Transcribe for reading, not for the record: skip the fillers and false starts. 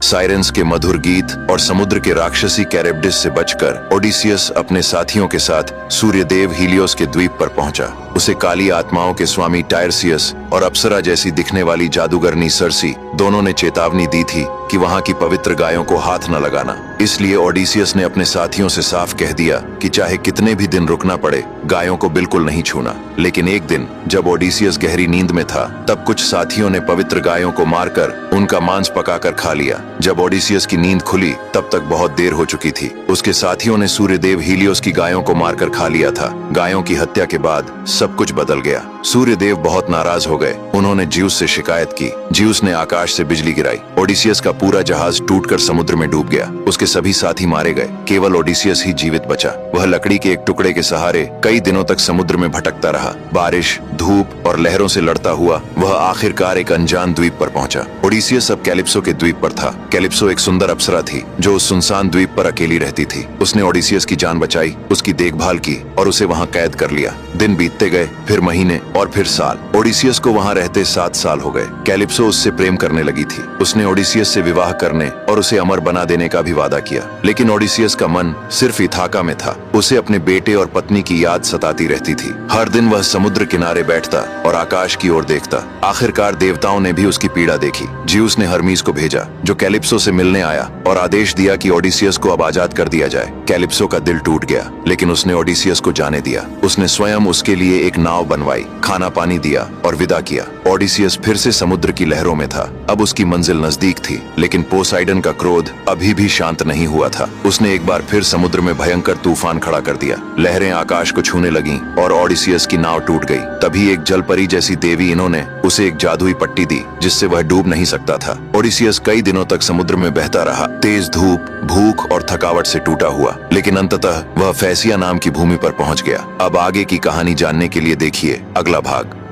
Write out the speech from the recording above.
Sirens के मधुर गीत और समुद्र के राक्षसी कैरेब्डिस से बचकर ओडिसियस अपने साथियों के साथ सूर्यदेव हीलियोस के द्वीप पर पहुंचा। उसे काली आत्माओं के स्वामी टायरसियस और अप्सरा जैसी दिखने वाली जादूगरनी सर्सी दोनों ने चेतावनी दी थी कि वहां की पवित्र गायों को हाथ न लगाना। इसलिए ओडिसियस ने अपने साथियों से साफ कह दिया कि चाहे कितने भी दिन रुकना पड़े, गायों को बिल्कुल नहीं छूना। लेकिन एक दिन जब ओडिसियस गहरी नींद में था, तब कुछ साथियों ने पवित्र गायों को मारकर उनका मांस पकाकर खा लिया। जब ओडिसियस की नींद खुली, तब तक बहुत देर हो चुकी थी। उसके साथियों ने सूर्यदेव हीलियोस की गायों को मारकर खा लिया था। गायों की हत्या के बाद सब कुछ बदल गया। सूर्यदेव बहुत नाराज हो गए। उन्होंने ज्यूस से शिकायत की। ज्यूस ने आकाश से बिजली गिराई। ओडिसियस का पूरा जहाज टूटकर समुद्र में डूब गया। उसके सभी साथी मारे गए। केवल ओडिसियस ही जीवित बचा। वह लकड़ी के एक टुकड़े के सहारे कई दिनों तक समुद्र में भटकता रहा। बारिश, धूप और लहरों से लड़ता हुआ वह आखिरकार एक अनजान द्वीप पर पहुंचा। ओडिसियस अब कैलिप्सो के द्वीप पर था। कैलिप्सो एक सुंदर अप्सरा थी जो उस सुनसान द्वीप पर अकेली रहती थी। उसने ओडिसियस की जान बचाई, उसकी देखभाल की और उसे वहां कैद कर लिया। दिन बीतते गए, फिर महीने और फिर साल। ओडिसियस को वहां रहते 7 साल हो गए। कैलिप्सो उससे प्रेम करने लगी थी। उसने ओडिसियस से विवाह करने और उसे अमर बना देने का भी वादा किया। लेकिन ओडिसियस का मन सिर्फ इथाका में था। उसे अपने बेटे और पत्नी की याद सताती रहती थी। हर दिन वह समुद्र किनारे बैठता और आकाश की ओर देखता। आखिरकार देवताओं ने भी उसकी पीड़ा देखी। ज्यूस ने हर्मीस को भेजा, जो कैलिप्सो से मिलने आया और आदेश दिया कि ओडिसियस को अब आजाद कर दिया जाए। कैलिप्सो का दिल टूट गया, लेकिन उसने ओडिसियस को जाने दिया। उसने स्वयं उसके लिए एक नाव बनवाई, खाना पानी दिया और विदा किया। ओडिसियस फिर से समुद्र की लहरों में था। अब उसकी मंजिल नजदीक थी, लेकिन पोसाइडन का क्रोध अभी भी शांत नहीं हुआ था। उसने एक बार फिर समुद्र में भयंकर तूफान खड़ा कर दिया। लहरें आकाश को छूने लगीं और ओडिसियस की नाव टूट गई। तभी एक जलपरी जैसी देवी इन्होंने उसे एक जादुई पट्टी दी, जिससे वह डूब नहीं सकता था। ओडिसियस कई दिनों तक समुद्र में बहता रहा, तेज धूप, भूख और थकावट से टूटा हुआ। लेकिन अंततः वह फैसिया नाम की भूमि पर पहुंच गया। अब आगे की कहानी जानने के लिए देखिए अगला भाग।